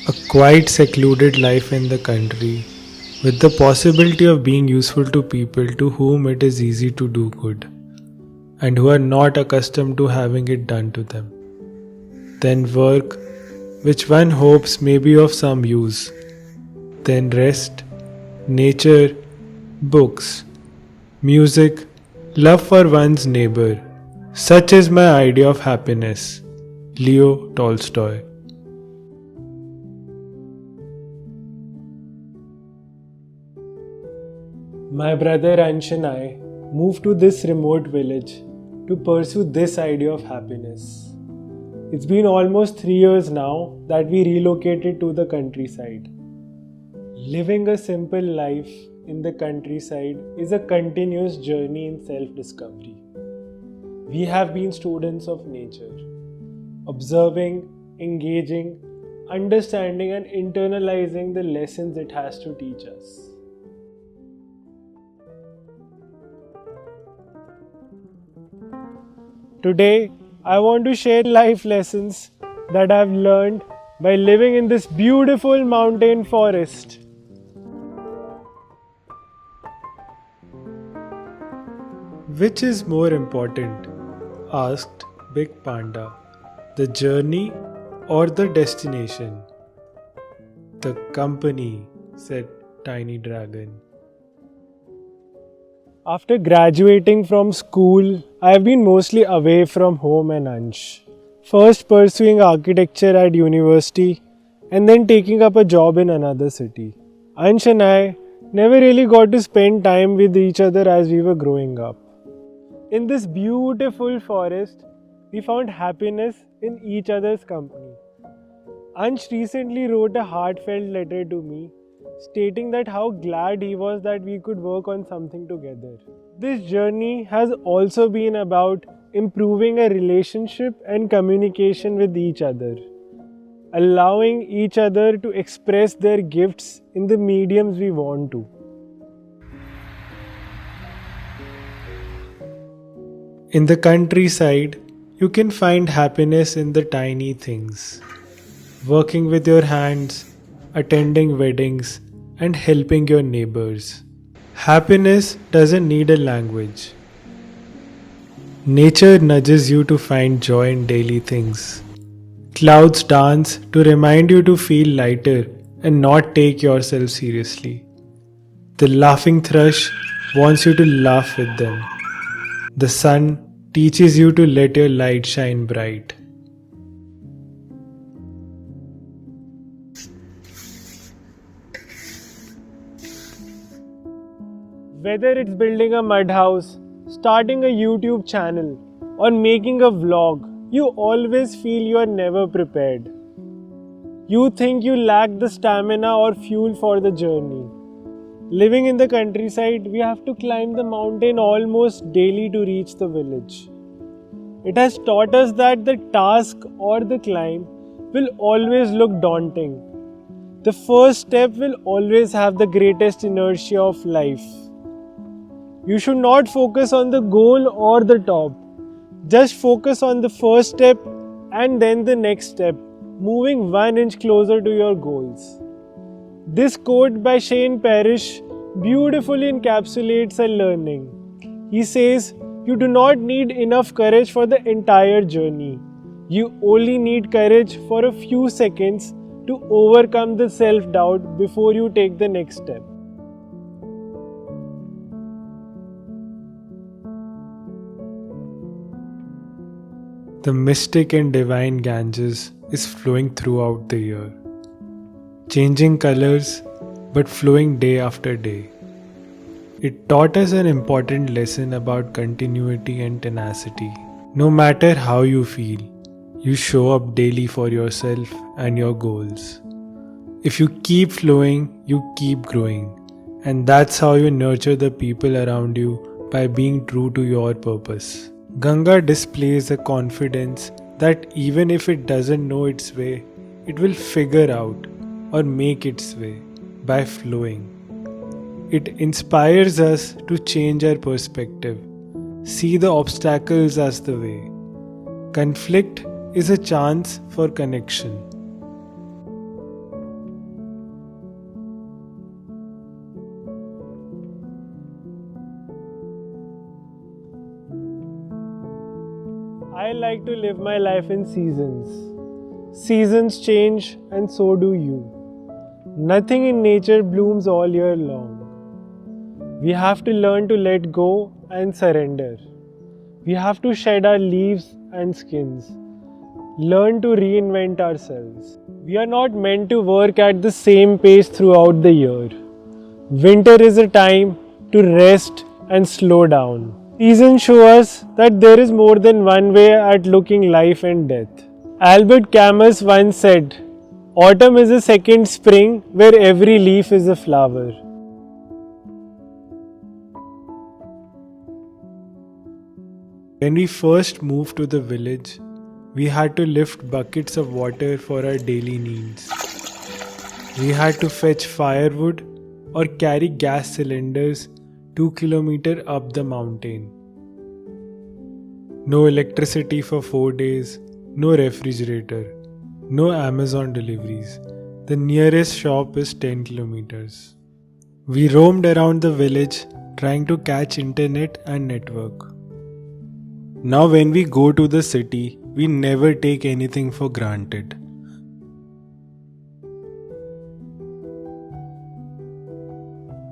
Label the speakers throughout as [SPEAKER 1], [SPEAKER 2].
[SPEAKER 1] A quiet, secluded life in the country, with the possibility of being useful to people to whom it is easy to do good, and who are not accustomed to having it done to them. Then work, which one hopes may be of some use. Then rest, nature, books, music, love for one's neighbor. Such is my idea of happiness. Leo Tolstoy. My brother Ansh and I moved to this remote village to pursue this idea of happiness. It's been almost 3 years now that we relocated to the countryside. Living a simple life in the countryside is a continuous journey in self-discovery. We have been students of nature, observing, engaging, understanding and internalizing the lessons it has to teach us. Today, I want to share life lessons that I've learned by living in this beautiful mountain forest. Which is more important? Asked Big Panda. The journey or the destination? The company, said Tiny Dragon. After graduating from school, I have been mostly away from home and Ansh. First pursuing architecture at university and then taking up a job in another city. Ansh and I never really got to spend time with each other as we were growing up. In this beautiful forest, we found happiness in each other's company. Ansh recently wrote a heartfelt letter to me stating that how glad he was that we could work on something together. This journey has also been about improving a relationship and communication with each other, allowing each other to express their gifts in the mediums we want to. In the countryside, you can find happiness in the tiny things. Working with your hands, attending weddings, and helping your neighbors. Happiness doesn't need a language. Nature nudges you to find joy in daily things. Clouds dance to remind you to feel lighter and not take yourself seriously. The laughing thrush wants you to laugh with them. The sun teaches you to let your light shine bright. Whether it's building a mud house, starting a YouTube channel, or making a vlog, you always feel you are never prepared. You think you lack the stamina or fuel for the journey. Living in the countryside, we have to climb the mountain almost daily to reach the village. It has taught us that the task or the climb will always look daunting. The first step will always have the greatest inertia of life. You should not focus on the goal or the top. Just focus on the first step and then the next step, moving 1 inch closer to your goals. This quote by Shane Parrish beautifully encapsulates a learning. He says, "You do not need enough courage for the entire journey. You only need courage for a few seconds to overcome the self-doubt before you take the next step." The mystic and divine Ganges is flowing throughout the year, changing colors but flowing day after day. It taught us an important lesson about continuity and tenacity. No matter how you feel, you show up daily for yourself and your goals. If you keep flowing, you keep growing, and that's how you nurture the people around you by being true to your purpose. Ganga displays a confidence that even if it doesn't know its way, it will figure out or make its way by flowing. It inspires us to change our perspective, see the obstacles as the way. Conflict is a chance for connection. to live my life in seasons. Seasons change and so do you. Nothing in nature blooms all year long. We have to learn to let go and surrender. We have to shed our leaves and skins. Learn to reinvent ourselves. We are not meant to work at the same pace throughout the year. Winter is a time to rest and slow down. Seasons show us that there is more than one way at looking life and death. Albert Camus once said, "Autumn is a second spring where every leaf is a flower." When we first moved to the village, we had to lift buckets of water for our daily needs. We had to fetch firewood or carry gas cylinders 2 kilometers up the mountain. No electricity for 4 days, no refrigerator, no Amazon deliveries. The nearest shop is 10 kilometers. We roamed around the village trying to catch internet and network. Now when we go to the city, we never take anything for granted.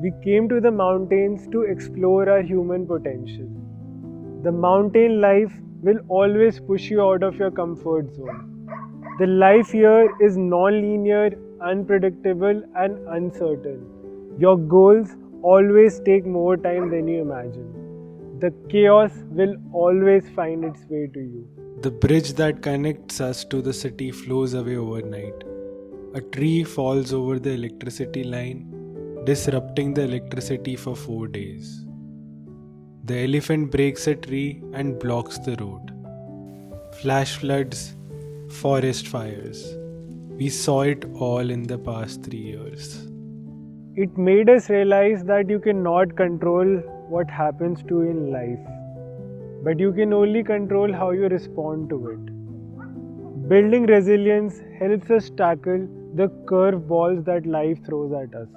[SPEAKER 1] We came to the mountains to explore our human potential. The mountain life will always push you out of your comfort zone. The life here is non-linear, unpredictable, and uncertain. Your goals always take more time than you imagine. The chaos will always find its way to you. The bridge that connects us to the city flows away overnight. A tree falls over the electricity line, disrupting the electricity for 4 days. The elephant breaks a tree and blocks the road. Flash floods, forest fires. We saw it all in the past 3 years. It made us realize that you cannot control what happens to you in life, but you can only control how you respond to it. Building resilience helps us tackle the curveballs that life throws at us.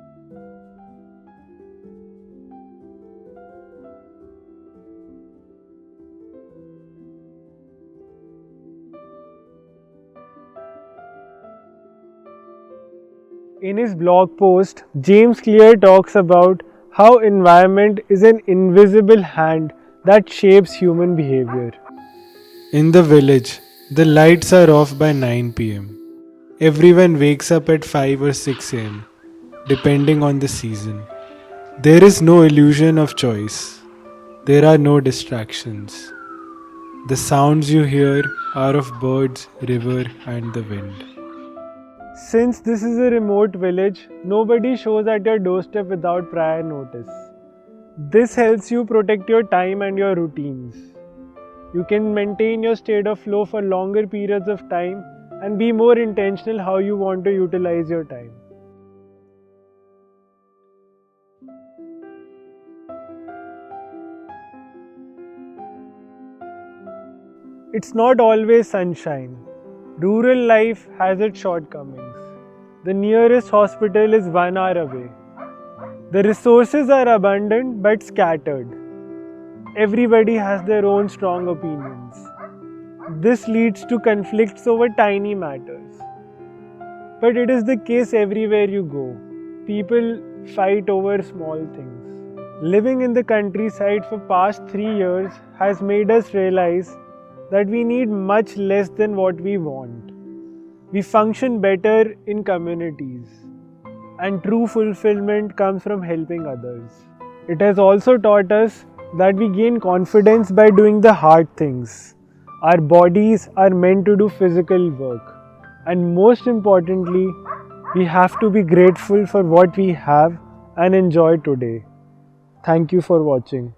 [SPEAKER 1] In his blog post, James Clear talks about how environment is an invisible hand that shapes human behavior. In the village, the lights are off by 9 pm. Everyone wakes up at 5 or 6 am, depending on the season. There is no illusion of choice. There are no distractions. The sounds you hear are of birds, river, and the wind. Since this is a remote village, nobody shows at your doorstep without prior notice. This helps you protect your time and your routines. You can maintain your state of flow for longer periods of time and be more intentional how you want to utilize your time. It's not always sunshine. Rural life has its shortcomings. The nearest hospital is 1 hour away. The resources are abundant but scattered. Everybody has their own strong opinions. This leads to conflicts over tiny matters. But it is the case everywhere you go. People fight over small things. Living in the countryside for past 3 years has made us realize that we need much less than what we want. We function better in communities, and true fulfillment comes from helping others. It has also taught us that we gain confidence by doing the hard things. Our bodies are meant to do physical work, and most importantly, we have to be grateful for what we have and enjoy today. Thank you for watching.